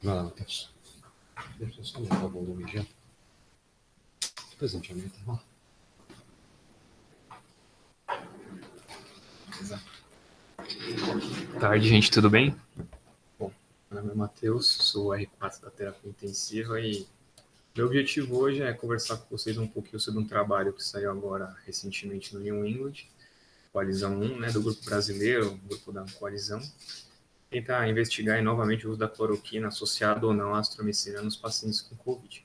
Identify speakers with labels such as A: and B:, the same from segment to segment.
A: Vai lá, Matheus. Deixa eu só aumentar o volume já. Depois a gente aumenta. Ó.
B: Boa tarde, gente, tudo bem? Bom, meu nome é Matheus, sou R4 da Terapia Intensiva e meu objetivo hoje é conversar com vocês um pouquinho sobre um trabalho que saiu agora recentemente no New England, Coalizão 1, né, do grupo brasileiro, grupo da Coalizão, tentar investigar novamente o uso da cloroquina associado ou não à azitromicina nos pacientes com Covid.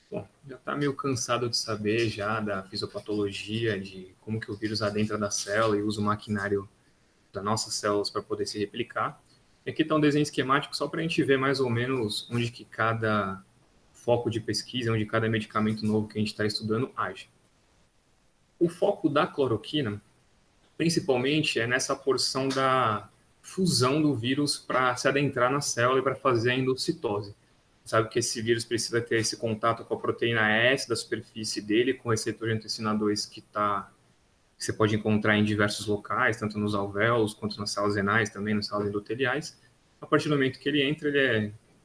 B: Bom, já está meio cansado de saber já da fisiopatologia, de como que o vírus adentra da célula e usa o maquinário das nossas células para poder se replicar. E aqui está um desenho esquemático só para a gente ver mais ou menos onde que cada foco de pesquisa, onde cada medicamento novo que a gente está estudando age. O foco da cloroquina, principalmente, é nessa porção da fusão do vírus para se adentrar na célula e para fazer a endocitose. Sabe que esse vírus precisa ter esse contato com a proteína S da superfície dele, com o receptor de angiotensina 2 que você pode encontrar em diversos locais, tanto nos alvéolos quanto nas células renais, também nas células endoteliais. A partir do momento que ele entra,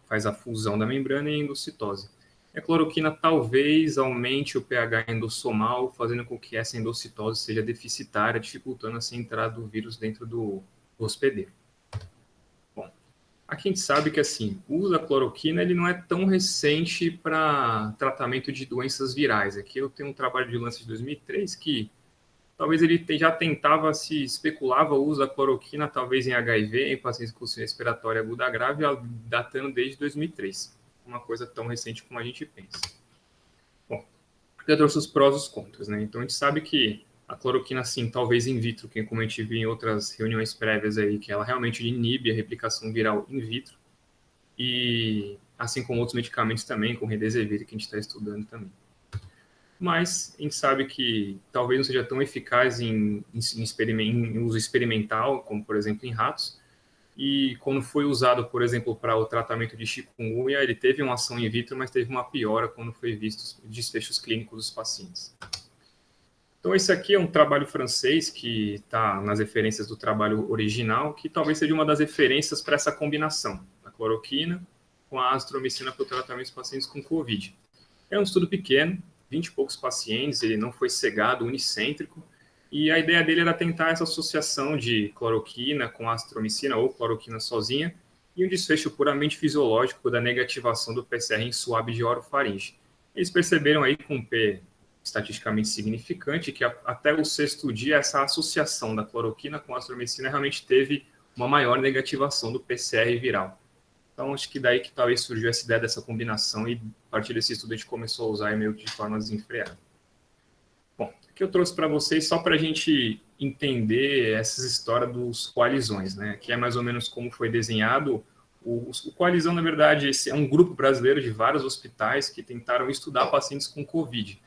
B: faz a fusão da membrana e a endocitose. A cloroquina talvez aumente o pH endossomal, fazendo com que essa endocitose seja deficitária, dificultando assim a entrada do vírus dentro do hospedeiro. Bom, aqui a gente sabe que assim, o uso da cloroquina ele não é tão recente para tratamento de doenças virais. Aqui eu tenho um trabalho de Lancet de 2003 que talvez ele já tentava, se especulava o uso da cloroquina, talvez em HIV, em pacientes com insuficiência respiratória aguda grave, datando desde 2003. Uma coisa tão recente como a gente pensa. Bom, eu trouxe os prós e os contras, né? Então a gente sabe que a cloroquina, sim, talvez in vitro, que como a gente viu em outras reuniões prévias aí, que ela realmente inibe a replicação viral in vitro, e assim como outros medicamentos também, como o Remdesivir, que a gente está estudando também. Mas a gente sabe que talvez não seja tão eficaz em uso experimental, como por exemplo em ratos, e quando foi usado, por exemplo, para o tratamento de chikungunya, ele teve uma ação in vitro, mas teve uma piora quando foi visto os desfechos clínicos dos pacientes. Então esse aqui é um trabalho francês que está nas referências do trabalho original, que talvez seja uma das referências para essa combinação, a cloroquina com a azitromicina para o tratamento dos pacientes com Covid. É um estudo pequeno, 20 e poucos pacientes, ele não foi cegado, unicêntrico, e a ideia dele era tentar essa associação de cloroquina com azitromicina ou cloroquina sozinha e um desfecho puramente fisiológico da negativação do PCR em suave de orofaringe. Eles perceberam aí com um P estatisticamente significante que até o sexto dia essa associação da cloroquina com a azitromicina realmente teve uma maior negativação do PCR viral. Então, acho que daí que talvez surgiu essa ideia dessa combinação e a partir desse estudo a gente começou a usar meio que de forma desenfreada. Bom, aqui eu trouxe para vocês só para a gente entender essas histórias dos coalizões, né? Que é mais ou menos como foi desenhado. O Coalizão, na verdade, esse é um grupo brasileiro de vários hospitais que tentaram estudar pacientes com Covid.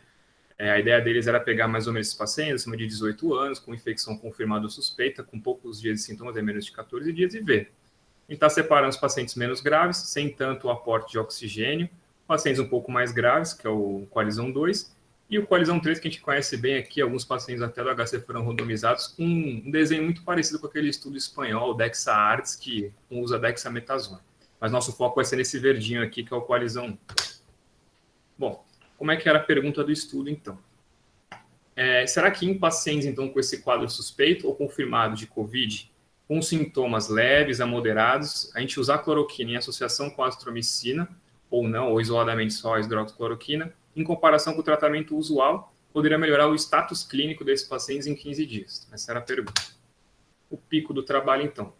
B: A ideia deles era pegar mais ou menos esses pacientes, acima de 18 anos, com infecção confirmada ou suspeita, com poucos dias de sintomas, menos de 14 dias, e ver. A gente está separando os pacientes menos graves, sem tanto aporte de oxigênio, pacientes um pouco mais graves, que é o Coalizão 2, e o Coalizão 3, que a gente conhece bem aqui, alguns pacientes até do HC foram randomizados, com um desenho muito parecido com aquele estudo espanhol, DexaArts, que usa dexametasona. Mas nosso foco vai ser nesse verdinho aqui, que é o Coalizão 1. Bom, como é que era a pergunta do estudo, então? Será que em pacientes, então, com esse quadro suspeito ou confirmado de COVID, com sintomas leves a moderados, a gente usar cloroquina em associação com a azitromicina, ou não, ou isoladamente só a hidroxicloroquina, em comparação com o tratamento usual, poderia melhorar o status clínico desses pacientes em 15 dias? Essa era a pergunta. O pico do trabalho, então.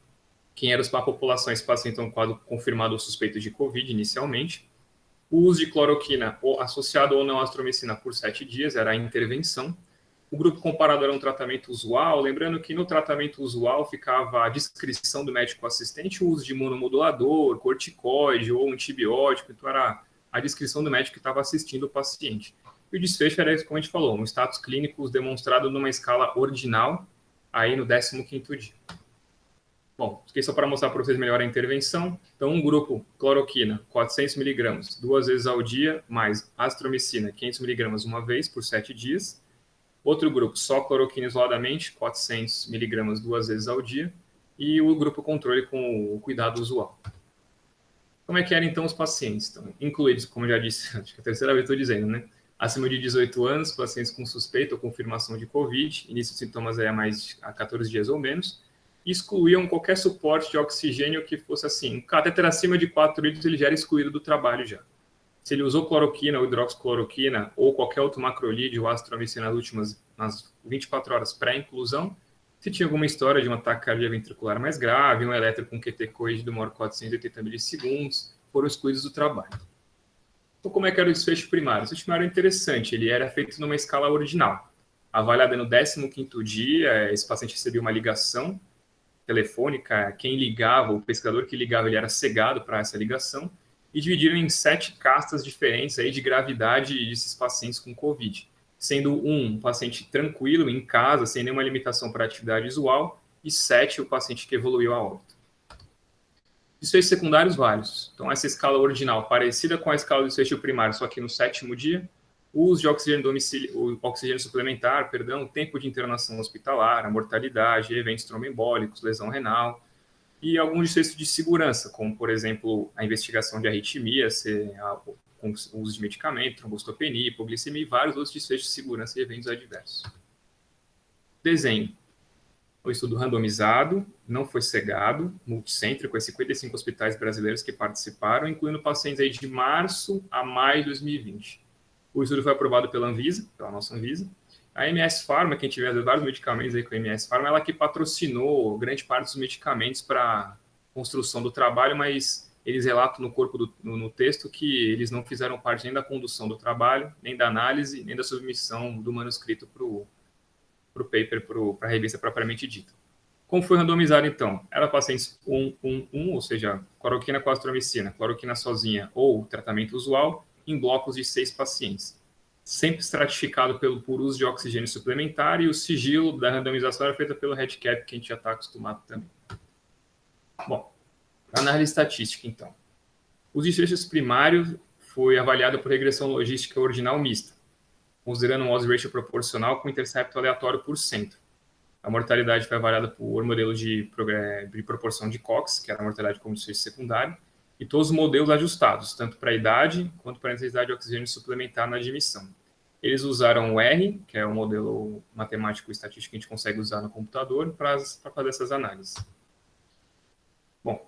B: Quem eram a populações pacientes com quadro confirmado ou suspeito de COVID inicialmente? O uso de cloroquina associado ou não à azitromicina por 7 dias era a intervenção. O grupo comparado era um tratamento usual, lembrando que no tratamento usual ficava a descrição do médico assistente, o uso de imunomodulador, corticoide ou antibiótico, então era a descrição do médico que estava assistindo o paciente. E o desfecho era, como a gente falou, um status clínico demonstrado numa escala ordinal, aí no 15º dia. Bom, aqui só para mostrar para vocês melhor a intervenção. Então, um grupo, cloroquina, 400 mg, 2 vezes ao dia, mais azitromicina, 500 mg uma vez por 7 dias. Outro grupo, só cloroquina isoladamente, 400 mg 2 vezes ao dia. E o grupo controle com o cuidado usual. Como é que eram, então, os pacientes? Então, incluídos, como eu já disse, acho que é a terceira vez estou dizendo, né? Acima de 18 anos, pacientes com suspeita ou confirmação de COVID, início de sintomas aí há 14 dias ou menos, excluíam qualquer suporte de oxigênio que fosse assim. Um catéter acima de 4 litros, ele já era excluído do trabalho já. Se ele usou cloroquina ou hidroxicloroquina ou qualquer outro macrolide ou azitromicina nas 24 horas pré-inclusão, se tinha alguma história de um ataque cardíaco ventricular mais grave, um elétrico com QT coide do maior 480 milissegundos, foram excluídos do trabalho. Então, como é que era o desfecho primário? O desfecho primário é interessante, ele era feito numa escala ordinal. Avaliado no 15º dia, esse paciente recebia uma ligação telefônica, quem ligava, o pesquisador que ligava, ele era cegado para essa ligação, e dividiram em 7 castas diferentes aí de gravidade desses pacientes com COVID, sendo um paciente tranquilo, em casa, sem nenhuma limitação para atividade visual, e 7 o paciente que evoluiu a óbito. Desfechos secundários vários. Então, essa escala ordinal, parecida com a escala do desfecho primário, só que no 7º dia, o uso de oxigênio suplementar, o tempo de internação hospitalar, a mortalidade, eventos tromboembólicos, lesão renal, e alguns desfechos de segurança, como, por exemplo, a investigação de arritmia, com o uso de medicamento, trombocitopenia, hipoglicemia e vários outros desfechos de segurança e eventos adversos. Desenho. O estudo randomizado, não foi cegado, multicêntrico, com 55 hospitais brasileiros que participaram, incluindo pacientes aí de março a maio de 2020. O estudo foi aprovado pela Anvisa, pela nossa Anvisa. A MS Pharma, quem tiver vários medicamentos aí com a MS Pharma, ela que patrocinou grande parte dos medicamentos para construção do trabalho, mas eles relatam no texto que eles não fizeram parte nem da condução do trabalho, nem da análise, nem da submissão do manuscrito para o paper, para a revista propriamente dita. Como foi randomizado, então? Era pacientes 1, ou seja, cloroquina com azitromicina, cloroquina sozinha ou tratamento usual, em blocos de 6 pacientes. Sempre estratificado por uso de oxigênio suplementar, e o sigilo da randomização era feito pelo REDCap, que a gente já está acostumado também. Bom, análise estatística, então. Os desfechos primários foi avaliado por regressão logística ordinal mista, considerando um odds ratio proporcional com intercepto aleatório por centro. A mortalidade foi avaliada por modelo de proporção de Cox, que era a mortalidade como desfecho secundário, e todos os modelos ajustados, tanto para a idade quanto para a necessidade de oxigênio suplementar na admissão. Eles usaram o R, que é o modelo matemático e estatístico que a gente consegue usar no computador, para fazer essas análises. Bom,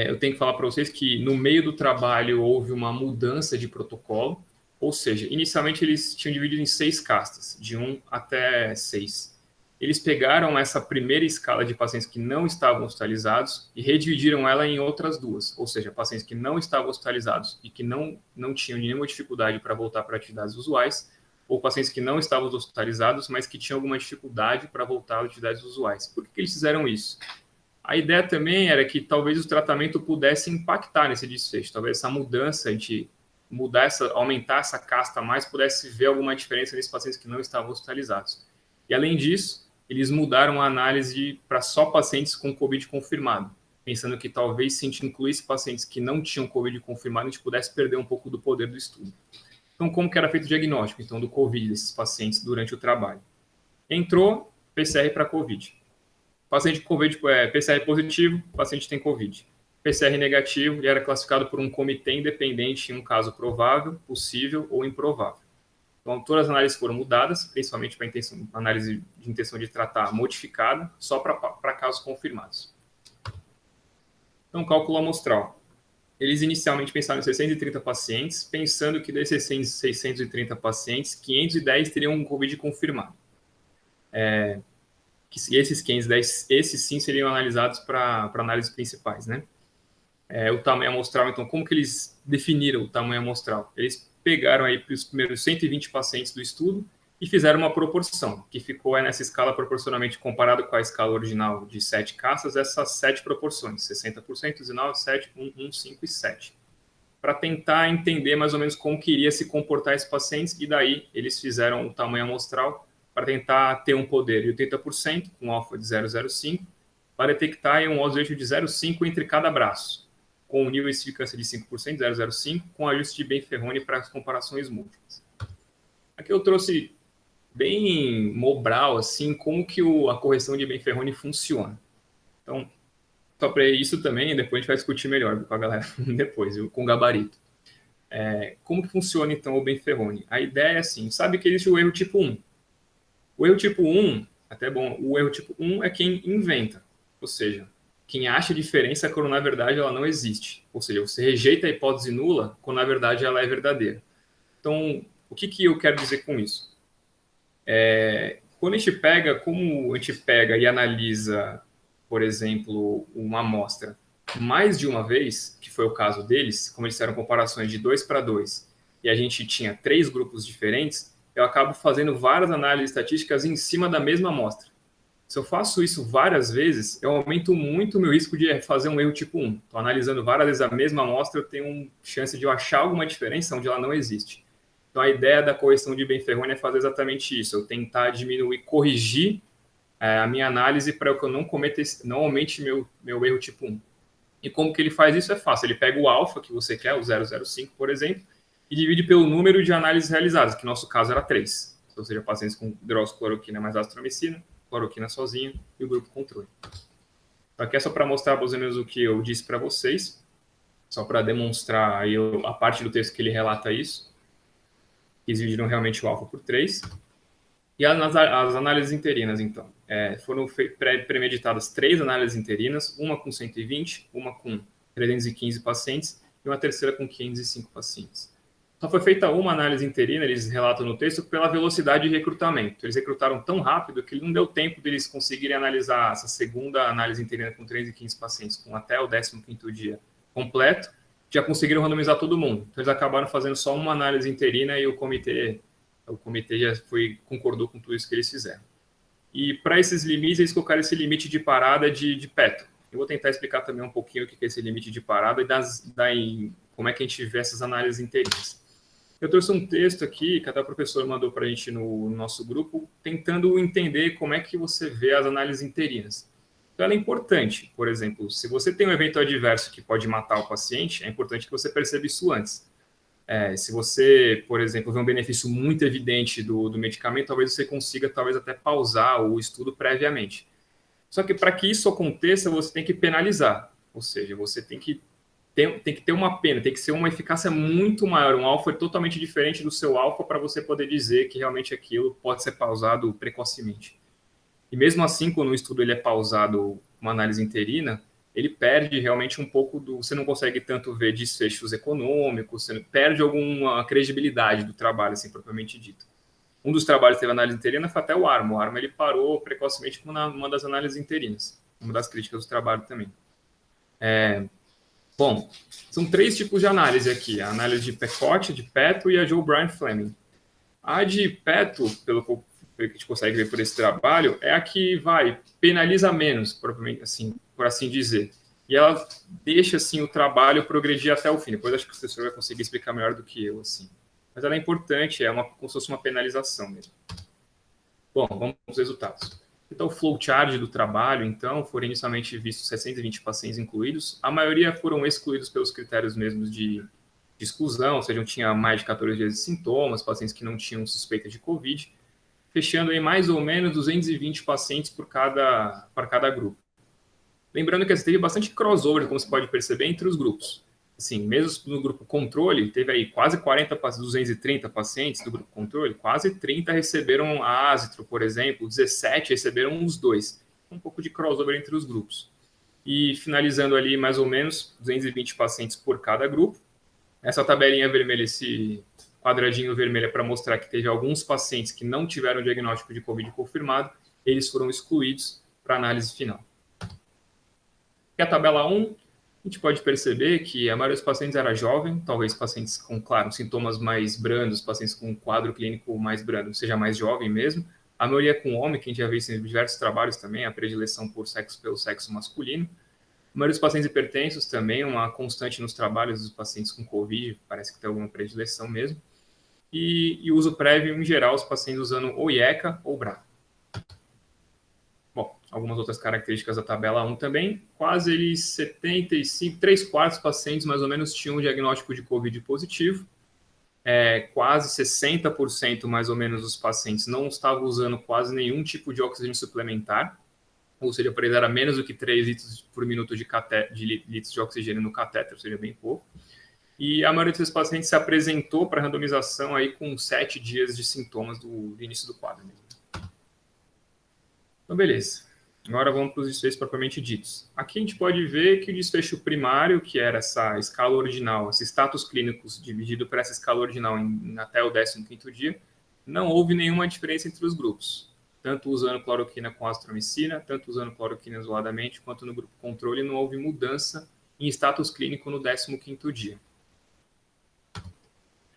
B: eu tenho que falar para vocês que no meio do trabalho houve uma mudança de protocolo, ou seja, inicialmente eles tinham dividido em 6 castas, de 1 até 6. Eles pegaram essa primeira escala de pacientes que não estavam hospitalizados e redividiram ela em outras 2, ou seja, pacientes que não estavam hospitalizados e que não tinham nenhuma dificuldade para voltar para atividades usuais, ou pacientes que não estavam hospitalizados, mas que tinham alguma dificuldade para voltar a atividades usuais. Por que eles fizeram isso? A ideia também era que talvez o tratamento pudesse impactar nesse desfecho, talvez essa mudança, a gente aumentar essa casta mais, pudesse ver alguma diferença nesses pacientes que não estavam hospitalizados. E além disso, eles mudaram a análise para só pacientes com COVID confirmado, pensando que talvez se a gente incluísse pacientes que não tinham COVID confirmado, a gente pudesse perder um pouco do poder do estudo. Então, como que era feito o diagnóstico então, do COVID desses pacientes durante o trabalho? Entrou PCR para COVID. Paciente com COVID, PCR positivo, paciente tem COVID. PCR negativo, ele era classificado por um comitê independente em um caso provável, possível ou improvável. Então, todas as análises foram mudadas, principalmente para a análise de intenção de tratar modificada, só para casos confirmados. Então, cálculo amostral. Eles inicialmente pensaram em 630 pacientes, pensando que desses 630 pacientes, 510 teriam um COVID confirmado. Que esses 510, esses sim seriam analisados para análises principais, né? O tamanho amostral, então, como que eles definiram o tamanho amostral? Eles pegaram aí os primeiros 120 pacientes do estudo e fizeram uma proporção, que ficou nessa escala proporcionalmente comparado com a escala original de 7 castas, essas 7 proporções, 60%, 19, 7, 1, 1, 5 e 7, para tentar entender mais ou menos como que iria se comportar esses pacientes, e daí eles fizeram o tamanho amostral para tentar ter um poder de 80%, com alfa de 0,05, para detectar um odds ratio de 0,5 entre cada braço, com um nível de significância de 5%, 0,05, com ajuste de Ben-Ferroni para as comparações múltiplas. Aqui eu trouxe bem mobral, assim, como que a correção de Ben-Ferroni funciona. Então, Só para isso também, depois a gente vai discutir melhor com a galera depois, com o gabarito. Como que funciona, então, o Benferroni? A ideia é assim, sabe que existe o erro tipo 1. O erro tipo 1, até bom, o erro tipo 1 é quem inventa, ou seja, quem acha diferença quando na verdade ela não existe. Ou seja, você rejeita a hipótese nula quando na verdade ela é verdadeira. Então, o que eu quero dizer com isso? Quando como a gente pega e analisa, por exemplo, uma amostra mais de uma vez, que foi o caso deles, como eles fizeram comparações de 2 para 2, e a gente tinha 3 grupos diferentes, eu acabo fazendo várias análises estatísticas em cima da mesma amostra. Se eu faço isso várias vezes, eu aumento muito o meu risco de fazer um erro tipo 1. Estou analisando várias vezes a mesma amostra, eu tenho uma chance de eu achar alguma diferença onde ela não existe. Então, a ideia da correção de Benferroni é fazer exatamente isso, eu tentar diminuir, corrigir a minha análise para que eu não aumente meu erro tipo 1. E como que ele faz isso? É fácil, ele pega o alfa que você quer, o 0,05, por exemplo, e divide pelo número de análises realizadas, que no nosso caso era 3. Ou seja, pacientes com hidroxicloroquina mais azitromicina, cloroquina sozinho e o grupo controle. Então, aqui é só para mostrar mais ou menos o que eu disse para vocês, só para demonstrar aí a parte do texto que ele relata isso. Eles dividiram realmente o alfa por 3. E as análises interinas, então. Foram premeditadas 3 análises interinas, uma com 120, uma com 315 pacientes e uma terceira com 505 pacientes. Só foi feita uma análise interina, eles relatam no texto, pela velocidade de recrutamento. Eles recrutaram tão rápido que não deu tempo deles conseguirem analisar essa segunda análise interina com 315 pacientes, com até o 15º dia completo, já conseguiram randomizar todo mundo. Então, eles acabaram fazendo só uma análise interina e o comitê já concordou com tudo isso que eles fizeram. E para esses limites, eles colocaram esse limite de parada de Pareto. Eu vou tentar explicar também um pouquinho o que é esse limite de parada e como é que a gente vê essas análises interinas. Eu trouxe um texto aqui que até o professor mandou para a gente no nosso grupo, tentando entender como é que você vê as análises interinas. Então, ela é importante. Por exemplo, se você tem um evento adverso que pode matar o paciente, é importante que você perceba isso antes. Se você, por exemplo, vê um benefício muito evidente do medicamento, talvez você consiga, talvez até pausar o estudo previamente. Só que para que isso aconteça, você tem que penalizar. Ou seja, você tem que ter uma pena, tem que ser uma eficácia muito maior, um alfa totalmente diferente do seu alfa para você poder dizer que realmente aquilo pode ser pausado precocemente. E mesmo assim, quando o estudo ele é pausado, uma análise interina, ele perde realmente um pouco você não consegue tanto ver desfechos econômicos, você perde alguma credibilidade do trabalho, assim, propriamente dito. Um dos trabalhos que teve análise interina foi até o ARMA. O ARMA ele parou precocemente numa das análises interinas, uma das críticas do trabalho também. Bom, são 3 tipos de análise aqui, a análise de Pecot, de Peto e a Joe Brian Fleming. A de Peto, pelo que a gente consegue ver por esse trabalho, é a que penaliza menos, propriamente assim, por assim dizer. E ela deixa assim o trabalho progredir até o fim. Depois acho que o professor vai conseguir explicar melhor do que eu, assim. Mas ela é importante, como se fosse uma penalização mesmo. Bom, vamos para os resultados. Então, o flowchart do trabalho, então, foram inicialmente vistos 620 pacientes incluídos. A maioria foram excluídos pelos critérios mesmos de exclusão, ou seja, não tinha mais de 14 dias de sintomas, pacientes que não tinham suspeita de Covid, fechando em mais ou menos 220 pacientes para cada grupo. Lembrando que teve bastante crossover, como você pode perceber, entre os grupos. Assim, mesmo no grupo controle, teve aí quase 230 pacientes do grupo controle, quase 30 receberam a azitro, por exemplo, 17 receberam os 2. Um pouco de crossover entre os grupos. E finalizando ali mais ou menos 220 pacientes por cada grupo. Essa tabelinha vermelha, esse quadradinho vermelho é para mostrar que teve alguns pacientes que não tiveram diagnóstico de COVID confirmado, eles foram excluídos para análise final. E a tabela 1, a gente pode perceber que a maioria dos pacientes era jovem, talvez pacientes com, claro, sintomas mais brandos, pacientes com um quadro clínico mais brando, seja mais jovem mesmo. A maioria com homem, que a gente já viu isso em diversos trabalhos também, a predileção pelo sexo masculino. A maioria dos pacientes hipertensos também, uma constante nos trabalhos dos pacientes com COVID, parece que tem alguma predileção mesmo. E uso prévio, em geral, os pacientes usando ou IECA ou BRA. Bom, algumas outras características da tabela 1 também. Quase 75, 3/4 dos pacientes mais ou menos tinham um diagnóstico de COVID positivo. Quase 60% mais ou menos dos pacientes não estavam usando quase nenhum tipo de oxigênio suplementar. ou seja, para ele era menos do que 3 litros por minuto de litros de oxigênio no catéter, ou seja, bem pouco. E a maioria desses pacientes se apresentou para randomização aí com 7 dias de sintomas do início do quadro mesmo. Então, beleza. Agora vamos para os desfechos propriamente ditos. Aqui a gente pode ver que o desfecho primário, que era essa escala ordinal, esses status clínicos dividido por essa escala ordinal até o 15º dia, não houve nenhuma diferença entre os grupos. Tanto usando cloroquina com azitromicina, tanto usando cloroquina isoladamente, quanto no grupo controle, não houve mudança em status clínico no 15º dia.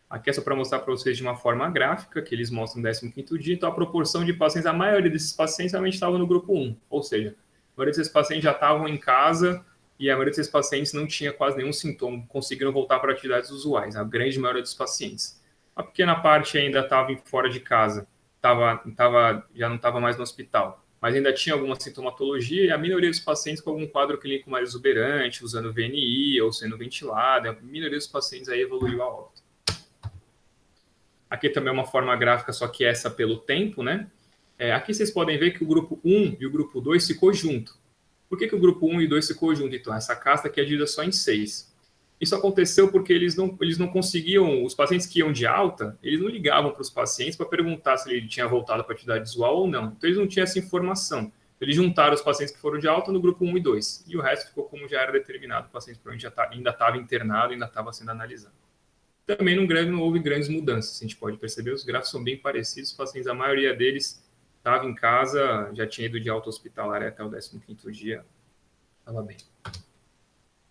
B: Aqui é só para mostrar para vocês de uma forma gráfica, que eles mostram no 15º dia, então a proporção de pacientes, a maioria desses pacientes realmente estava no grupo 1, ou seja, a maioria desses pacientes já estavam em casa e a maioria desses pacientes não tinha quase nenhum sintoma, conseguiram voltar para atividades usuais, a grande maioria dos pacientes. A pequena parte ainda estava fora de casa, já não estava mais no hospital, mas ainda tinha alguma sintomatologia e a maioria dos pacientes com algum quadro clínico mais exuberante, usando VNI ou sendo ventilado, a maioria dos pacientes aí evoluiu a óbito. Aqui também é uma forma gráfica, só que essa pelo tempo, né? Aqui vocês podem ver que o grupo 1 e o grupo 2 ficou junto. Por que o grupo 1 e 2 ficou junto? Então, essa casta aqui é dividida só em 6. Isso aconteceu porque eles não conseguiam, os pacientes que iam de alta, eles não ligavam para os pacientes para perguntar se ele tinha voltado para a atividade visual ou não. Então, eles não tinham essa informação. Eles juntaram os pacientes que foram de alta no grupo 1 e 2. E o resto ficou como já era determinado. O paciente provavelmente ainda estava internado, ainda estava sendo analisado. Também não houve grandes mudanças, a gente pode perceber, os gráficos são bem parecidos, os pacientes, a maioria deles estava em casa, já tinha ido de alta hospitalar até o 15º dia, estava bem.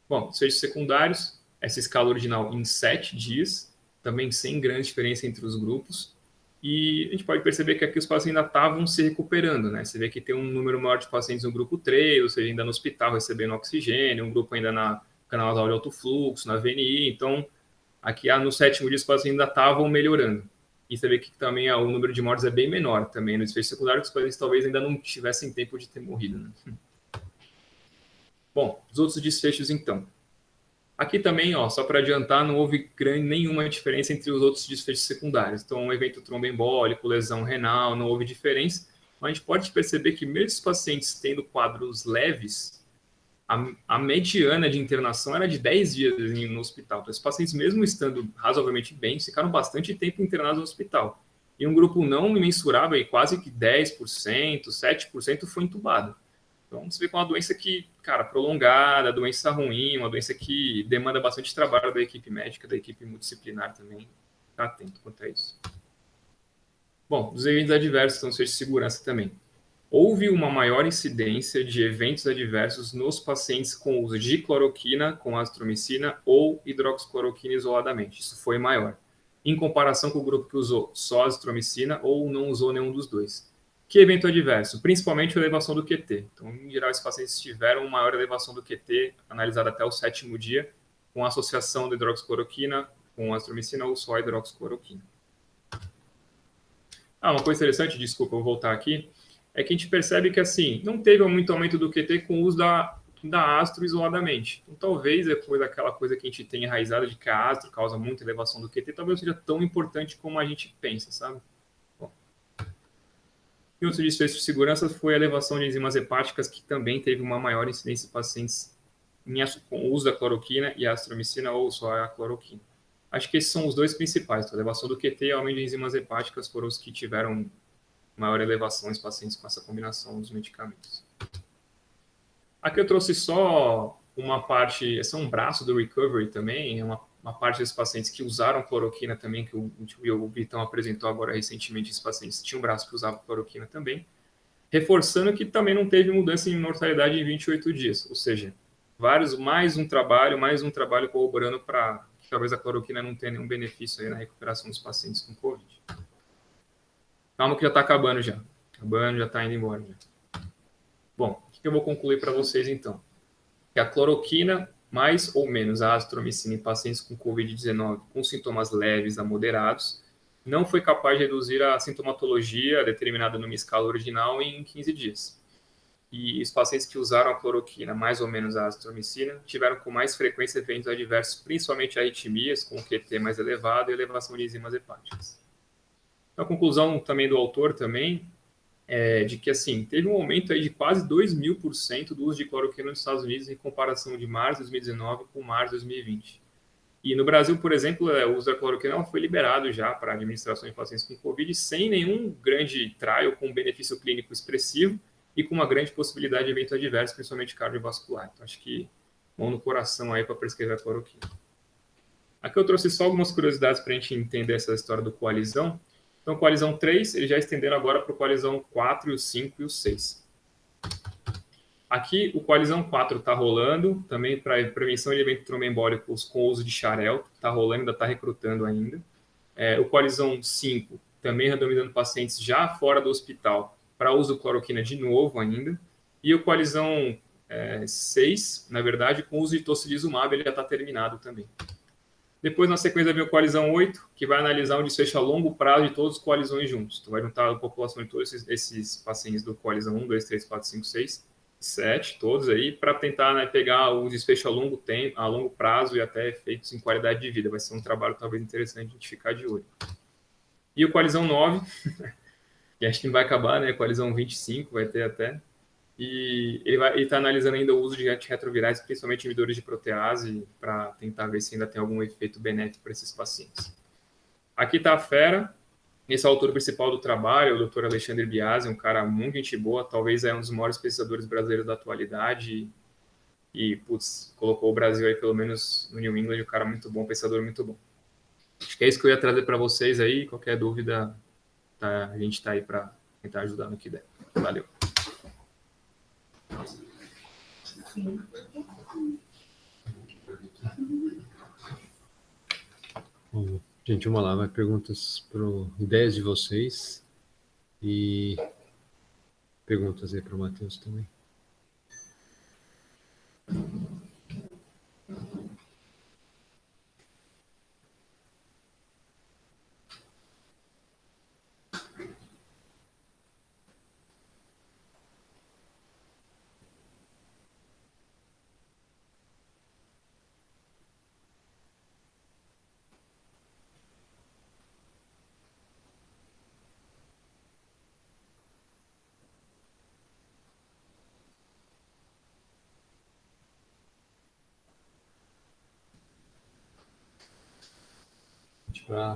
B: Bom, desfechos secundários, essa escala original em 7 dias, também sem grande diferença entre os grupos, e a gente pode perceber que aqui os pacientes ainda estavam se recuperando, né? Você vê que tem um número maior de pacientes no grupo 3, ou seja, ainda no hospital recebendo oxigênio, um grupo ainda na canal nasal de alto fluxo, na VNI, então aqui no 7º dia os pacientes ainda estavam melhorando. E você vê que também o número de mortes é bem menor também no desfecho secundário, que os pacientes talvez ainda não tivessem tempo de ter morrido. Né? Bom, os outros desfechos então. Aqui também, só para adiantar, não houve nenhuma diferença entre os outros desfechos secundários. Então, um evento tromboembólico, lesão renal, não houve diferença. Mas a gente pode perceber que mesmo os pacientes tendo quadros leves, a mediana de internação era de 10 dias no hospital. Então, os pacientes, mesmo estando razoavelmente bem, ficaram bastante tempo internados no hospital. E um grupo não mensurável, quase que 10%, 7% foi entubado. Então, você vê que é uma doença que, cara, prolongada, doença ruim, uma doença que demanda bastante trabalho da equipe médica, da equipe multidisciplinar também. Está atento quanto a isso. Bom, os eventos adversos são de segurança também. Houve uma maior incidência de eventos adversos nos pacientes com uso de cloroquina, com azitromicina ou hidroxicloroquina isoladamente. Isso foi maior, em comparação com o grupo que usou só azitromicina ou não usou nenhum dos dois. Que evento adverso? Principalmente a elevação do QT. Então, em geral, esses pacientes tiveram uma maior elevação do QT, analisada até o 7º dia, com associação de hidroxicloroquina com azitromicina ou só hidroxicloroquina. Uma coisa interessante, desculpa, eu vou voltar aqui, é que a gente percebe que, assim, não teve muito aumento do QT com o uso da astro isoladamente. Então, talvez, depois daquela coisa que a gente tem enraizada de que a astro causa muita elevação do QT, talvez seja tão importante como a gente pensa, sabe? Bom. E outro desfecho de segurança foi a elevação de enzimas hepáticas, que também teve uma maior incidência em pacientes com o uso da cloroquina e a azitromicina ou só a cloroquina. Acho que esses são os dois principais. A elevação do QT e o aumento de enzimas hepáticas foram os que tiveram maior elevação em pacientes com essa combinação dos medicamentos. Aqui eu trouxe só uma parte, esse é um braço do recovery também, é uma parte desses pacientes que usaram cloroquina também, que o Vitão apresentou agora recentemente, esses pacientes tinham um braço que usava cloroquina também, reforçando que também não teve mudança em mortalidade em 28 dias, ou seja, mais um trabalho corroborando para que talvez a cloroquina não tenha nenhum benefício aí na recuperação dos pacientes com Covid. Calma que já está acabando já. Acabando, já está indo embora. Já. Bom, o que eu vou concluir para vocês então? Que a cloroquina, mais ou menos a azitromicina em pacientes com Covid-19 com sintomas leves a moderados, não foi capaz de reduzir a sintomatologia determinada numa escala original em 15 dias. E os pacientes que usaram a cloroquina, mais ou menos a azitromicina, tiveram com mais frequência eventos adversos, principalmente arritmias, com o QT mais elevado e elevação de enzimas hepáticas. A conclusão também do autor também de que, assim, teve um aumento aí de quase 2.000% do uso de cloroquina nos Estados Unidos em comparação de março de 2019 com março de 2020. E no Brasil, por exemplo, o uso da cloroquina foi liberado já para administração em pacientes com Covid sem nenhum grande trial com benefício clínico expressivo e com uma grande possibilidade de evento adverso, principalmente cardiovascular. Então, acho que mão no coração aí para prescrever a cloroquina. Aqui eu trouxe só algumas curiosidades para a gente entender essa história do Coalizão. Então, Coalizão 3, eles já estenderam agora para o Coalizão 4, o 5 e o 6. Aqui, o Coalizão 4 está rolando, também para prevenção de eventos tromboembólicos com uso de Xarelto, está rolando, ainda está recrutando ainda. O Coalizão 5, também randomizando pacientes já fora do hospital para uso de cloroquina de novo ainda. E o Coalizão 6, na verdade, com uso de tocilizumab, ele já está terminado também. Depois, na sequência, vem o Coalizão 8, que vai analisar um desfecho a longo prazo de todas as coalizões juntos. Então, vai juntar a população de todos esses pacientes do Coalizão 1, 2, 3, 4, 5, 6, 7, todos aí, para tentar, né, pegar o desfecho a longo prazo e até efeitos em qualidade de vida. Vai ser um trabalho talvez interessante de a gente ficar de olho. E o Coalizão 9, que acho que não vai acabar, né? Coalizão 25 vai ter até. E ele está analisando ainda o uso de antirretrovirais, principalmente inibidores de protease, para tentar ver se ainda tem algum efeito benéfico para esses pacientes. Aqui está a fera. Esse é o autor principal do trabalho, o Dr. Alexandre Biasi, um cara muito gente boa, talvez é um dos maiores pesquisadores brasileiros da atualidade e putz, colocou o Brasil aí pelo menos no New England, um cara muito bom, pesquisador muito bom. Acho que é isso que eu ia trazer para vocês aí, qualquer dúvida, a gente está aí para tentar ajudar no que der. Valeu.
A: Bom, gente, vamos lá, vai perguntas para ideias de vocês e perguntas aí para o Matheus também.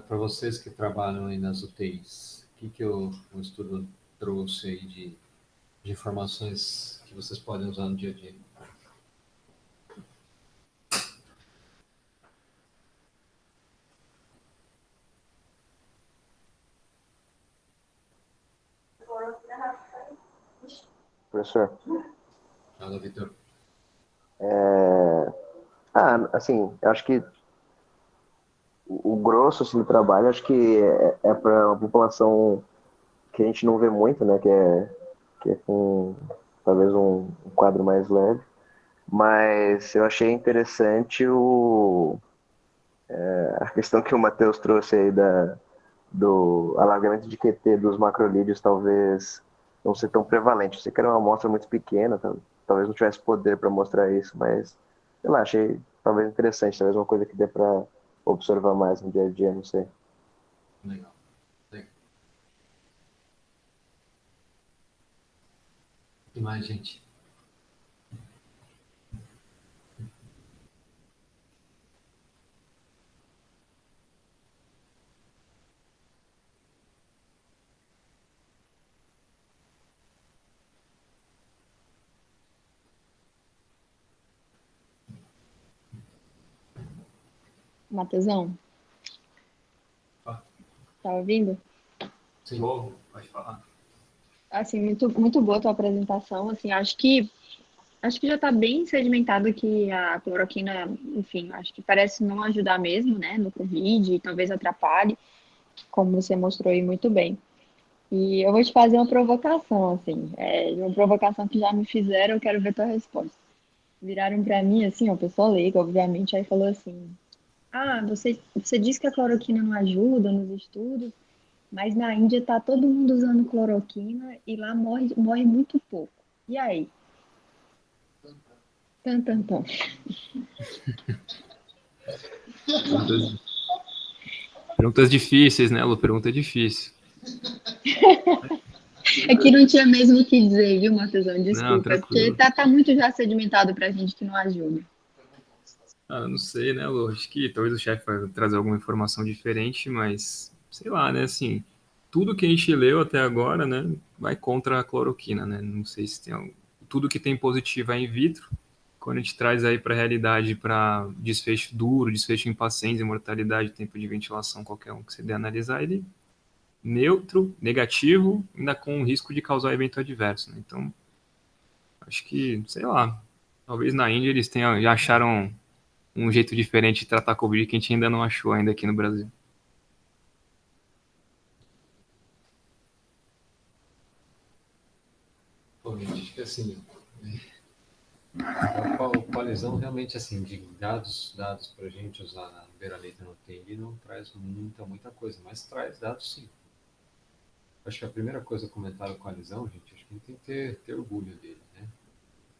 A: Para vocês que trabalham aí nas UTIs, o que o estudo trouxe aí de informações que vocês podem usar no dia a dia?
C: Professor,
A: Fala, Vitor.
C: assim, eu acho que o grosso assim, do trabalho, acho que é para uma população que a gente não vê muito, né, que é com talvez um quadro mais leve, mas eu achei interessante a questão que o Matheus trouxe aí do alargamento de QT dos macrolídeos talvez não ser tão prevalente. Eu sei que era uma amostra muito pequena, talvez não tivesse poder para mostrar isso, mas sei lá, achei talvez interessante, talvez uma coisa que dê para observar mais no dia a dia, não sei.
A: Legal. E mais, gente?
D: Matheusão, tá ouvindo?
B: Sim, pode falar.
D: Assim, muito boa a tua apresentação, assim, acho que já tá bem sedimentado que a cloroquina, enfim, acho que parece não ajudar mesmo, né, no Covid, talvez atrapalhe, como você mostrou aí muito bem. E eu vou te fazer uma provocação, assim, uma provocação que já me fizeram, eu quero ver tua resposta. Viraram pra mim, assim, uma pessoa leiga, obviamente, aí falou assim, você disse que a cloroquina não ajuda nos estudos, mas na Índia tá todo mundo usando cloroquina e lá morre muito pouco. E aí? Tan, tan, tan.
B: Perguntas difíceis, né, Lu? Pergunta difícil.
D: É que não tinha mesmo o que dizer, viu, Matheusan?
B: Não,
D: Desculpa. É porque
B: tranquilo.
D: tá muito já sedimentado pra gente que não ajuda.
B: Ah, não sei, né, Lu? Acho que talvez o chefe vai trazer alguma informação diferente, mas sei lá, né? Assim, tudo que a gente leu até agora, né, vai contra a cloroquina, né? Não sei se tem tudo que tem positivo é in vitro. Quando a gente traz aí para a realidade, para desfecho duro, desfecho em pacientes, mortalidade, tempo de ventilação, qualquer um que você der analisar, ele neutro, negativo, ainda com risco de causar evento adverso, né? Então, acho que, sei lá, talvez na Índia eles tenham, já acharam um jeito diferente de tratar a Covid que a gente ainda não achou ainda aqui no Brasil.
A: Bom, gente, acho que assim, o Qualizão realmente, assim, de dados para a gente usar na Beira-Leita no TI não traz muita coisa, mas traz dados sim. Acho que a primeira coisa a comentar o Qualizão, gente, acho que a gente tem que ter orgulho dele, né?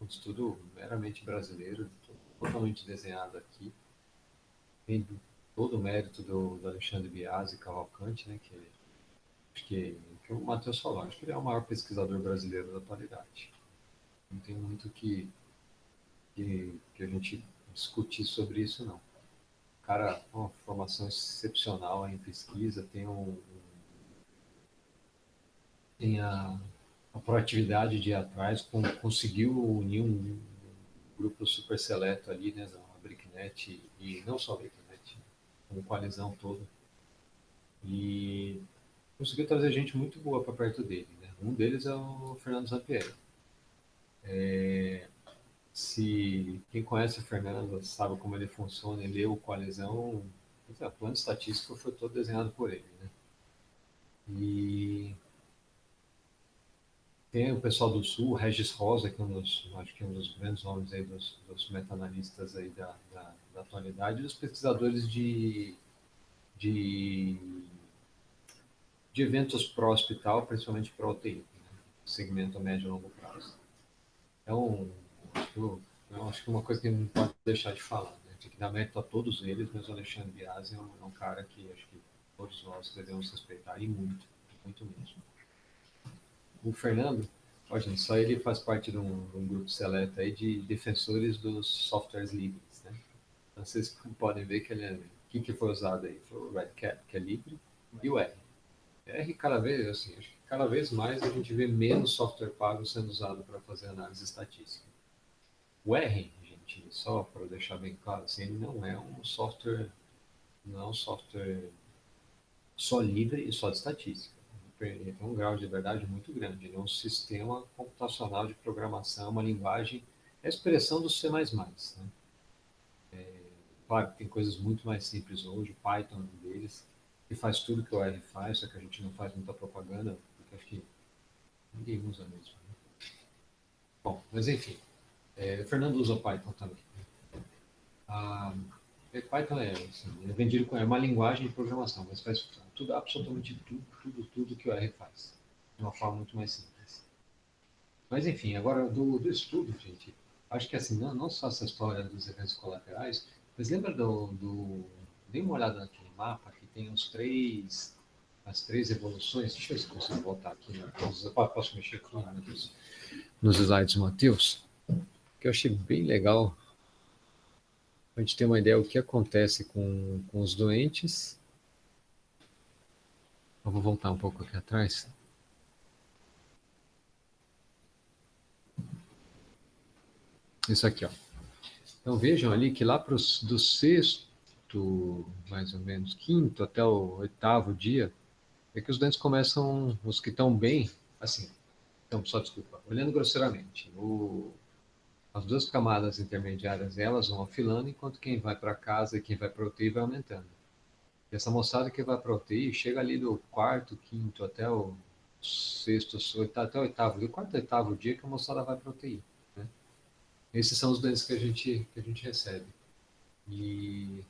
A: Um estudo meramente brasileiro, totalmente desenhado aqui, tem todo o mérito do Alexandre Biasi Cavalcante, né, acho que o Matheus falou, acho que ele é o maior pesquisador brasileiro da atualidade. Não tem muito que a gente discutir sobre isso, não. O cara tem uma formação excepcional em pesquisa, tem a proatividade de ir atrás, conseguiu unir um grupo super seleto ali, né, da BRICNET, e não só a BRICNET, como coalizão toda, e conseguiu trazer gente muito boa para perto dele, né? Um deles é o Fernando Zampieri. Se quem conhece o Fernando sabe como ele funciona e leu o Coalizão, o plano estatístico foi todo desenhado por ele, né? E tem o pessoal do Sul, o Regis Rosa, que é acho que é um dos grandes nomes aí dos meta-analistas aí da atualidade, e os pesquisadores de, de eventos pró-hospital, principalmente pró-UTI, né? Segmento a médio e longo prazo. Então, acho que uma coisa que não pode deixar de falar, né? Tem que dar mérito a todos eles, mas o Alexandre Biasi é um cara que acho que todos nós devemos respeitar, e muito mesmo. O Fernando, ó, gente, só ele faz parte de um grupo seleto aí de defensores dos softwares livres, né? Então, vocês podem ver que que foi usado aí? Foi o Red Cat, que é livre, e o R. R, cada vez, assim, acho que cada vez mais a gente vê menos software pago sendo usado para fazer análise estatística. O R, gente, só para deixar bem claro, assim, ele não é um software só livre e só de estatística. Ele tem um grau de verdade muito grande. Ele é um sistema computacional de programação, uma linguagem, é a expressão do C++, né? Claro, tem coisas muito mais simples hoje, o Python é um deles, que faz tudo que o R faz, só que a gente não faz muita propaganda, porque acho que ninguém usa mesmo, né? Bom, mas enfim, o Fernando usa Python também. Ah, Python é vendido como uma linguagem de programação, mas faz tudo, absolutamente tudo que o R faz, de uma forma muito mais simples. Mas enfim, agora do estudo, gente, acho que assim, não só essa história dos eventos colaterais, mas lembra dê uma olhada naquele mapa que tem as três evoluções. Deixa eu ver se consigo voltar aqui. Né? Posso mexer aqui nos slides do Matheus? Que eu achei bem legal a gente ter uma ideia do que acontece com os doentes. Eu vou voltar um pouco aqui atrás. Isso aqui, ó. Então vejam ali que lá do sexto, mais ou menos, quinto até o oitavo dia, é que os doentes começam, os que estão bem, assim, então, só desculpa, olhando grosseiramente, as duas camadas intermediárias, elas vão afilando, enquanto quem vai para casa e quem vai para a UTI vai aumentando. E essa moçada que vai para a UTI chega ali do quarto, quinto até o sexto, até o oitavo, do quarto ao oitavo dia que a moçada vai para a UTI. Né? Esses são os doentes que a gente recebe. E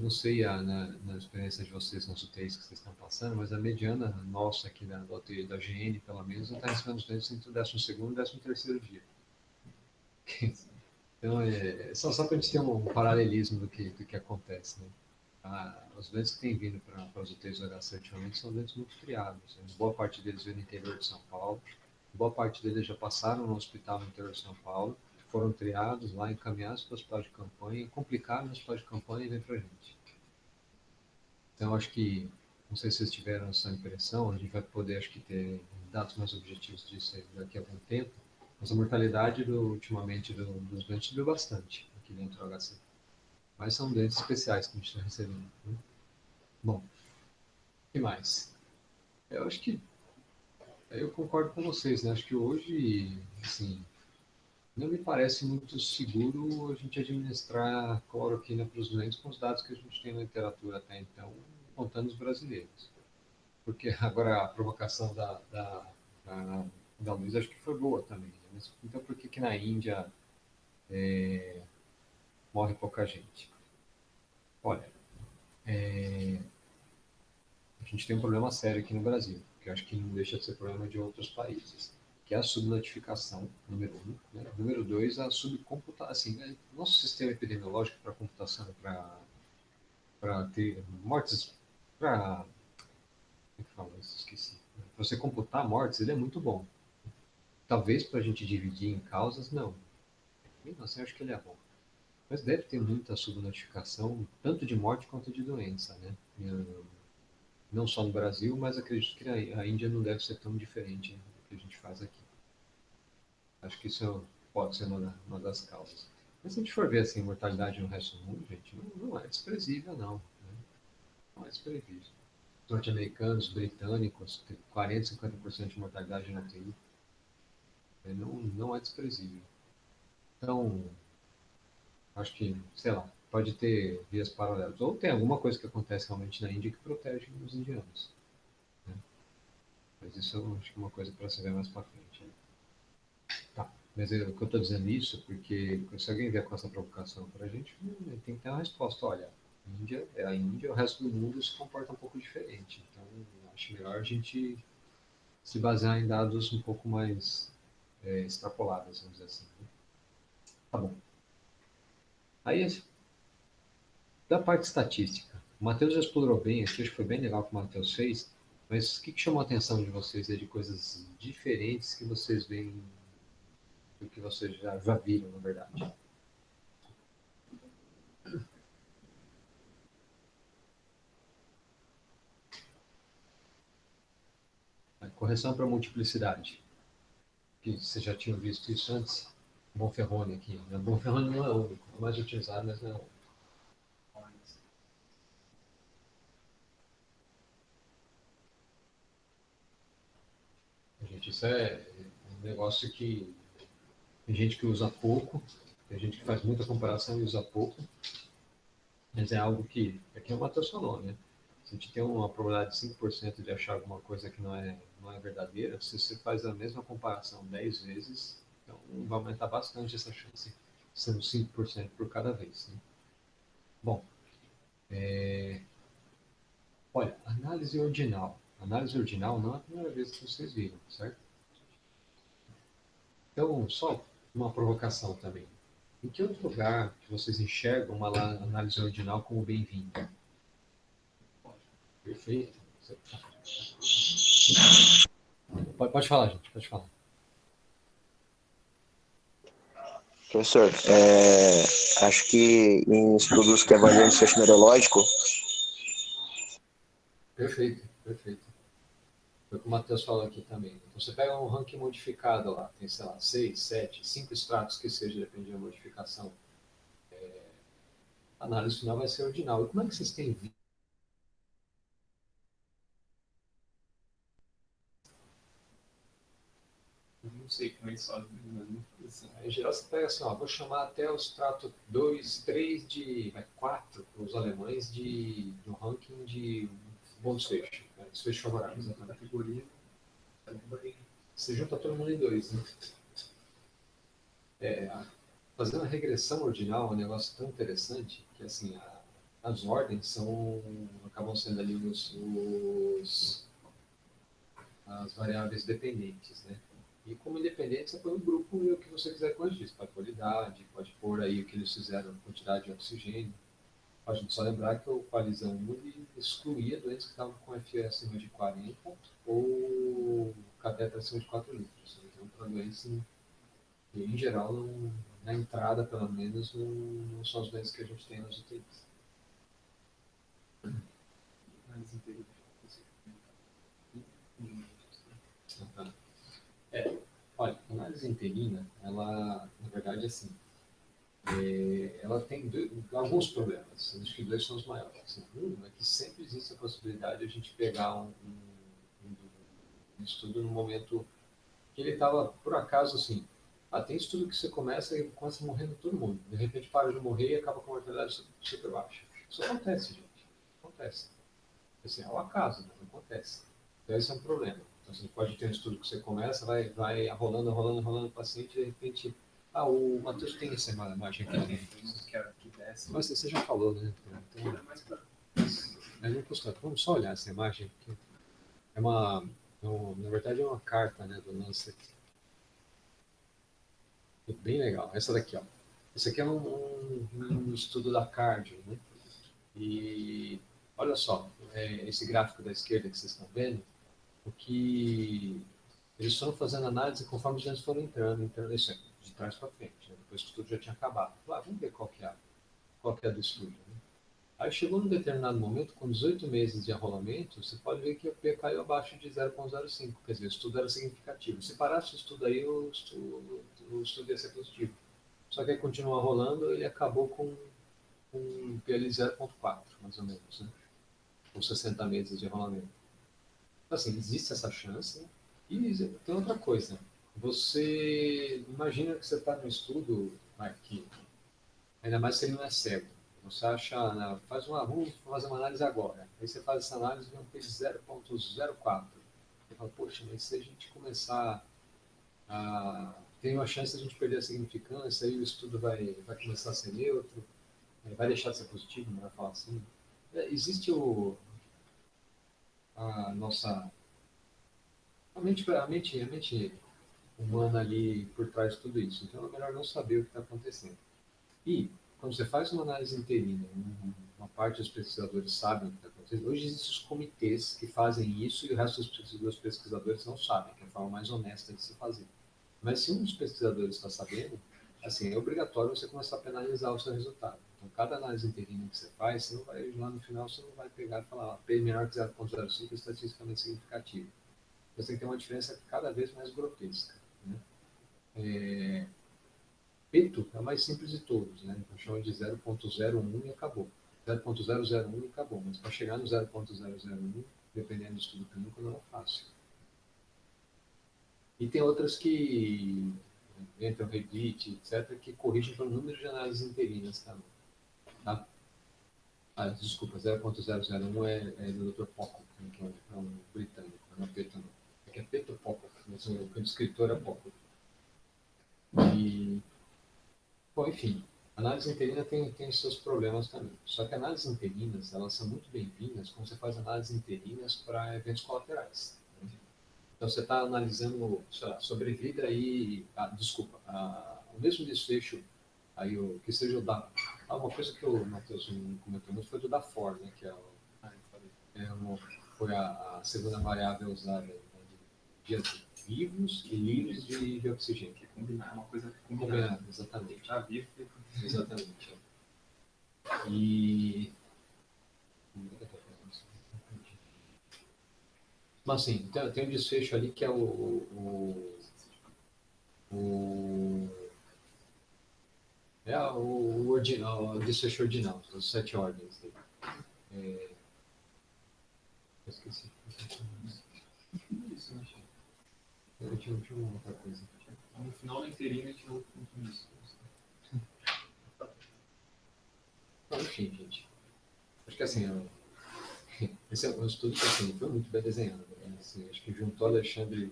A: não sei na experiência de vocês nas UTIs que vocês estão passando, mas a mediana nossa aqui da UTI da GN, pelo menos, está recebendo os doentes entre o 12º e 13º dia. Então, só para a gente ter um paralelismo do que acontece. Né? Os ventos que têm vindo para os UTIs do HC ultimamente são ventos muito criados. Né? Boa parte deles vem no interior de São Paulo. Boa parte deles já passaram no hospital no interior de São Paulo, foram triados lá, encaminhados para o hospital de campanha, complicaram no hospital de campanha e vem para a gente. Então, acho que, não sei se vocês tiveram essa impressão, a gente vai poder, acho que, ter dados mais objetivos disso daqui a algum tempo, mas a mortalidade, ultimamente, dos doentes subiu bastante aqui dentro do HC. Mas são doentes especiais que a gente está recebendo. Né? Bom, o que mais? Eu acho que, eu concordo com vocês, né? Acho que hoje, assim, não me parece muito seguro a gente administrar cloroquina para os doentes com os dados que a gente tem na literatura até então, contando os brasileiros. Porque agora a provocação da Luísa acho que foi boa também. Né? Mas, então por que na Índia morre pouca gente? Olha, a gente tem um problema sério aqui no Brasil, que eu acho que não deixa de ser problema de outros países, que é a subnotificação, número um. Né? Número dois, a subcomputação. Assim, né? Nosso sistema epidemiológico para computação, para ter mortes, para... Como é que fala isso? Esqueci. Para você computar mortes, ele é muito bom. Talvez para a gente dividir em causas, não. Mesmo assim, eu acho que ele é bom. Mas deve ter muita subnotificação, tanto de morte quanto de doença, né? Não só no Brasil, mas acredito que a Índia não deve ser tão diferente do que a gente faz aqui. Acho que isso pode ser uma das causas. Mas se a gente for ver assim, a mortalidade no resto do mundo, gente, não é desprezível, não. Né? Não é desprezível. Norte-americanos, britânicos, tem 40, 50% de mortalidade na UTI. Não é desprezível. Então, acho que, sei lá, pode ter vias paralelas. Ou tem alguma coisa que acontece realmente na Índia que protege os indianos. Né? Mas isso eu acho que é uma coisa para se ver mais para frente. Né? Tá. Mas o que eu estou dizendo isso porque se alguém vier com essa provocação para a gente, tem que ter uma resposta. Olha, a Índia é a Índia, o resto do mundo se comporta um pouco diferente. Então, acho melhor a gente se basear em dados um pouco mais extrapolados, vamos dizer assim. Né? Tá bom. Aí, da parte estatística, o Matheus já explorou bem aqui, acho que foi bem legal o que o Matheus fez, mas o que chamou a atenção de vocês aí, de coisas diferentes que vocês veem do que vocês já viram, na verdade? A correção para multiplicidade, que vocês já tinham visto isso antes. Bonferroni aqui. Né? Bonferroni não é o único, é o mais utilizado, mas não é o único. Gente, isso é um negócio que tem gente que usa pouco, tem gente que faz muita comparação e usa pouco, mas é algo que, aqui é o Matheus falou, né? Se a gente tem uma probabilidade de 5% de achar alguma coisa que não é verdadeira, se você faz a mesma comparação 10 vezes, então vai aumentar bastante essa chance, sendo 5% por cada vez. Né? Bom, olha, análise ordinal. Análise ordinal não é a primeira vez que vocês viram, certo? Então, só uma provocação também. Em que outro lugar que vocês enxergam uma análise ordinal como bem-vinda? Perfeito. Pode falar, gente, pode falar.
C: Professor, acho que em estudos que avaliam o desfecho neurológico,
A: Perfeito, perfeito. Foi o que o Matheus falou aqui também. Então, você pega um ranking modificado lá, tem, sei lá, 6, 7, 5 estratos que seja, depende da modificação. A análise final vai ser ordinal. E como é que vocês têm visto?
B: Não sei como eles fazem, mas
A: Em geral, você pega assim, ó, vou chamar até o extrato 2, 3 de 4 para os alemães do ranking de bom desfecho. Né? Desfecho favorável, exatamente.
B: categoria.
A: Você junta todo mundo em 2. Né? Fazendo a regressão ordinal é um negócio tão interessante que assim, as ordens acabam sendo ali as variáveis dependentes, né? E como independente, você põe um grupo e o que você quiser corrigir. Você pode pôr idade, pode pôr aí o que eles fizeram, quantidade de oxigênio. A gente só lembrar que o Qualizão 1 ele excluía doentes que estavam com FE acima de 40 ou cateter acima de 4 litros. Então, para doenças, em geral, na entrada, pelo menos, não são as doenças que a gente tem nas UTIs. Olha, a análise interina, ela, na verdade, assim, ela tem alguns problemas. Acho que dois são os maiores. Um é que sempre existe a possibilidade de a gente pegar um estudo no momento que ele estava, por acaso, assim, tem estudo que você começa e começa morrendo todo mundo. De repente para de morrer e acaba com a mortalidade super baixa. Isso acontece, gente. Acontece. Assim, é o acaso, mas acontece. Então esse é um problema. Então você pode ter um estudo que você começa, vai rolando o paciente e de repente... o Matheus tem essa imagem aqui. Mas você já falou, né? Então, mas não custa. Vamos só olhar essa imagem. É na verdade é uma carta, né, do Lancet. Bem legal. Essa daqui, ó. Esse aqui é um estudo da cardio, né? E olha só, esse gráfico da esquerda que vocês estão vendo, o que eles foram fazendo análise conforme os doentes foram entrando isso é de trás para frente, né? Depois que o estudo já tinha acabado. Vamos ver qual que é do estudo. Né? Aí chegou num determinado momento, com 18 meses de arrolamento, você pode ver que o P caiu abaixo de 0,05, quer dizer, o estudo era significativo. Se parasse o estudo aí, o estudo ia ser positivo. Só que aí continua rolando, ele acabou com um PL 0,4, mais ou menos, né? Com 60 meses de arrolamento. Então, assim, existe essa chance, né? E tem outra coisa. Você imagina que você está no estudo aqui, ainda mais se ele não é cego. Você acha, vamos fazer uma análise agora. Aí você faz essa análise e vê um P de 0,04. Você fala, poxa, mas se a gente começar tem uma chance de a gente perder a significância, aí o estudo vai começar a ser neutro, vai deixar de ser positivo, não vai falar assim. Existe a nossa... A mente humana ali por trás de tudo isso. Então é melhor não saber o que está acontecendo. E, quando você faz uma análise interina, uma parte dos pesquisadores sabem o que está acontecendo. Hoje existem os comitês que fazem isso e o resto dos pesquisadores não sabem, que é a forma mais honesta de se fazer. Mas se um dos pesquisadores está sabendo, assim, é obrigatório você começar a penalizar o seu resultado. Então, cada análise interina que você faz, você não vai, lá no final, você não vai pegar e falar, P menor que 0,05 é estatisticamente significativo. Você tem que ter uma diferença cada vez mais grotesca. Né? Peto é o mais simples de todos, né? Então chama de 0,01 e acabou. 0,001 e acabou. Mas para chegar no 0,001, dependendo do estudo clínico, não é fácil. E tem outras que entram Reddit, etc., que corrigem pelo número de análises interinas também. Tá? Desculpa, 0,001 é do Dr. Pocock, que é um britânico, não é Peto não. É Peto Pocock, mas o escritor é Pocock. Bom, enfim, a análise interina tem seus problemas também. Só que análises interinas, elas são muito bem-vindas quando você faz análises interinas para eventos colaterais. Né? Então, você está analisando, sei lá, sobrevida e... o mesmo desfecho, aí, que seja o da... uma coisa que o Matheus comentou muito foi do da FOR, né, que foi a segunda variável usada, né, de dias vivos e livres de oxigênio.
B: Que combinar uma coisa
A: combinada, exatamente.
B: Já vivo.
A: Exatamente. E... Mas assim, tem um desfecho ali que é o ordinal, o desfecho ordinal, as 7 ordens dele. Eu esqueci. Isso, tinha uma outra coisa.
B: No final da interina a gente não conta isso.
A: Enfim, gente. Acho que assim, esse é um estudo que assim, foi muito bem desenhado. Né? Assim, acho que juntou Alexandre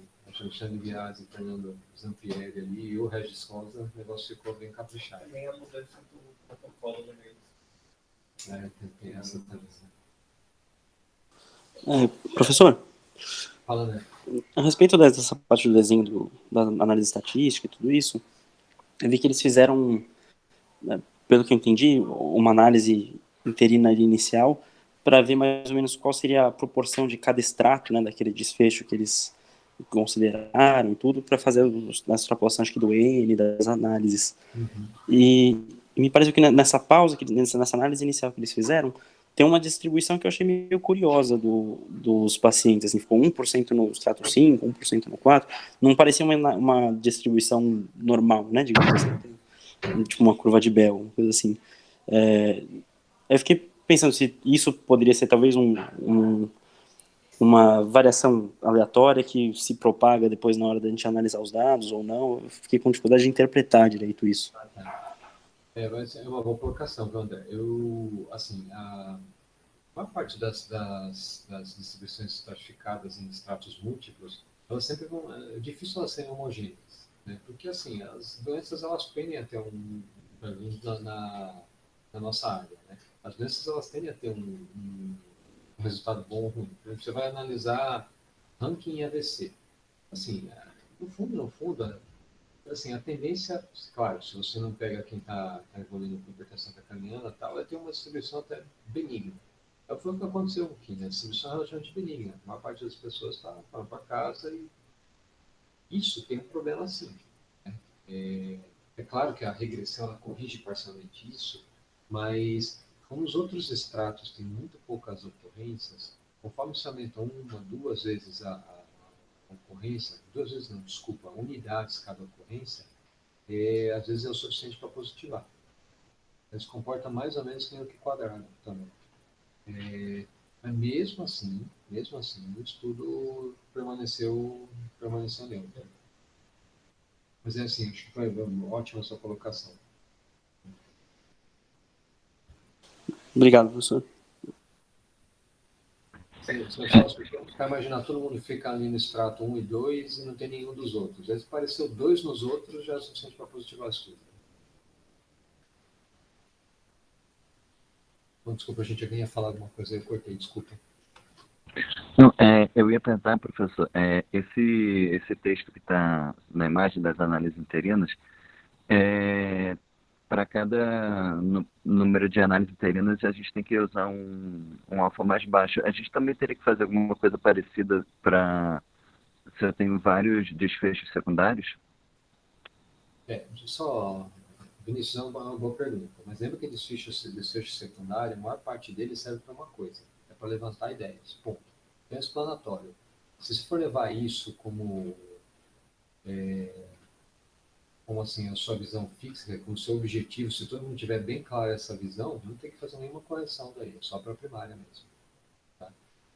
A: Biasi, Fernando Zampieri ali e o Regis Rosa, o negócio ficou bem caprichado.
B: Também a mudança do protocolo no meio.
A: Tem essa também.
E: Professor,
A: Fala, né?
E: a respeito dessa parte do desenho da análise estatística e tudo isso, eu vi que eles fizeram, pelo que eu entendi, uma análise interina ali inicial, para ver mais ou menos qual seria a proporção de cada extrato, né, daquele desfecho que eles consideraram, tudo, para fazer a extrapolação aqui do N, das análises. E me parece que nessa pausa, nessa análise inicial que eles fizeram, tem uma distribuição que eu achei meio curiosa dos pacientes, assim, ficou 1% no extrato 5, 1% no 4, não parecia uma distribuição normal, né, digamos assim, tipo uma curva de Bell, uma coisa assim. Eu fiquei pensando se isso poderia ser talvez uma variação aleatória que se propaga depois na hora da gente analisar os dados ou não. Eu fiquei com dificuldade de interpretar direito isso.
A: Mas é uma boa colocação, viu, André? Eu, assim, a maior parte das distribuições estratificadas em estratos múltiplos, elas sempre vão, é difícil elas serem homogêneas, né? Porque, assim, as doenças, elas tendem a ter na nossa área, né? As doenças, elas tendem a ter um resultado bom ou ruim. Você vai analisar ranking em AVC. Assim, no fundo, assim, a tendência, claro, se você não pega quem está evoluindo com hipertensão intracraniana e tal, vai ter uma distribuição até benigna. Foi o que aconteceu aqui, né? A distribuição é relativamente benigna. A maior parte das pessoas foram para casa e isso tem um problema sim. Né? É claro que a regressão ela corrige parcialmente isso, mas como os outros estratos têm muito poucas ocorrências, conforme se aumenta uma, duas vezes a ocorrência, duas vezes não, desculpa, unidades cada ocorrência, às vezes é o suficiente para positivar. Ele se comporta mais ou menos que o que quadrado também. Mas mesmo assim, o estudo permaneceu neutro. Mas é assim, acho que foi ótima a sua colocação.
E: Obrigado, professor.
A: Você vai imaginar, todo mundo fica ali no extrato 1 e 2 e não tem nenhum dos outros. Aí se apareceu 2 nos outros, já é suficiente para positivar o estudo. Bom, desculpa, gente, alguém ia falar alguma coisa, eu cortei, desculpa.
F: Não, eu ia perguntar, professor, esse texto que está na imagem das análises interinas, para cada número de análises interinas, a gente tem que usar um alfa mais baixo. A gente também teria que fazer alguma coisa parecida para se eu tenho vários desfechos secundários?
A: Só, Vinícius, é uma boa pergunta, mas lembra que desfecho secundário, a maior parte dele serve para uma coisa, é para levantar ideias, ponto. É explanatório. Se você for levar isso como assim, a sua visão fixa, como seu objetivo, se todo mundo tiver bem clara essa visão, não tem que fazer nenhuma correção daí, é só para a primária mesmo. Tá?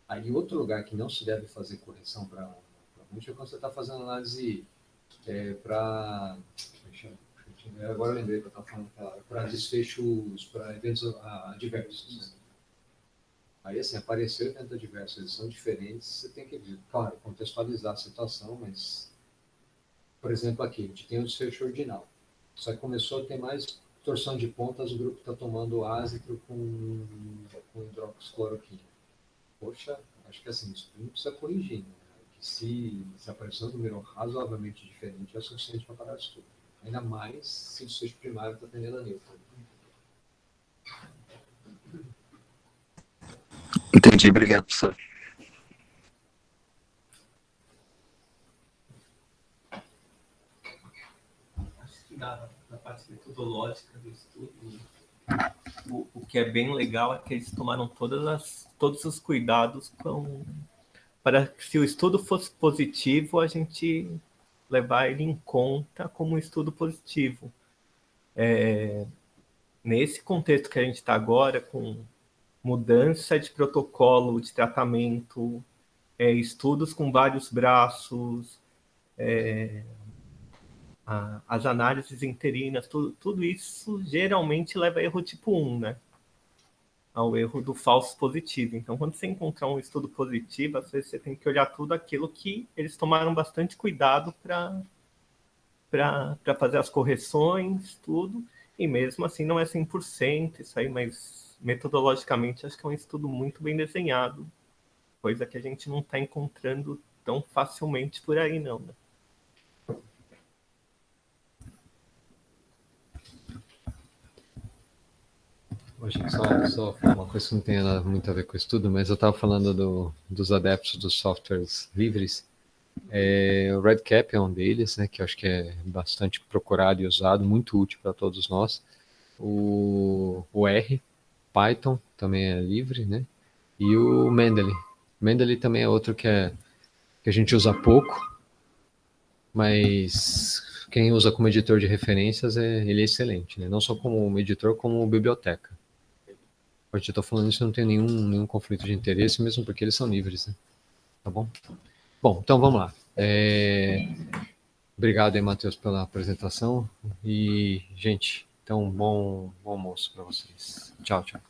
A: Aí outro lugar que não se deve fazer correção para múltipla é quando você está fazendo análise para... Agora eu lembrei que eu estava falando para desfechos, para eventos adversos. Né? Aí, assim, apareceu evento adverso, eles são diferentes, você tem que, claro, contextualizar a situação, mas, por exemplo, aqui, a gente tem um desfecho ordinal. Só que começou a ter mais torção de pontas, o grupo está tomando ácitro com hidroxicloroquina. Poxa, acho que assim, isso não precisa corrigir, né? Que se aparecer um número razoavelmente diferente, é suficiente para parar isso tudo. Ainda mais se o desfecho primário está tendendo a neutro.
F: Entendi, obrigado, professor.
G: Acho que na parte metodológica do estudo, o que é bem legal é que eles tomaram todos os cuidados para que, se o estudo fosse positivo, a gente levar ele em conta como um estudo positivo. Nesse contexto que a gente está agora, com mudança de protocolo de tratamento, estudos com vários braços, as análises interinas, tudo isso geralmente leva a erro tipo 1, né? Ao erro do falso positivo. Então, quando você encontrar um estudo positivo, às vezes você tem que olhar tudo aquilo que eles tomaram bastante cuidado para fazer as correções, tudo, e mesmo assim não é 100% isso aí, mas metodologicamente acho que é um estudo muito bem desenhado, coisa que a gente não está encontrando tão facilmente por aí, não, né?
A: Hoje, só uma coisa que não tem muito a ver com o estudo, mas eu estava falando dos adeptos dos softwares livres. O RedCap é um deles, né, que eu acho que é bastante procurado e usado, muito útil para todos nós. O R, Python, também é livre, né? E o Mendeley. Mendeley também é outro que a gente usa pouco, mas quem usa como editor de referências, ele é excelente, né? Não só como editor, como biblioteca. Hoje eu estou falando isso, não tem nenhum conflito de interesse, mesmo porque eles são livres, né? Tá bom? Bom, então vamos lá. Obrigado aí, Matheus, pela apresentação. E, gente, então, bom almoço para vocês. Tchau, tchau.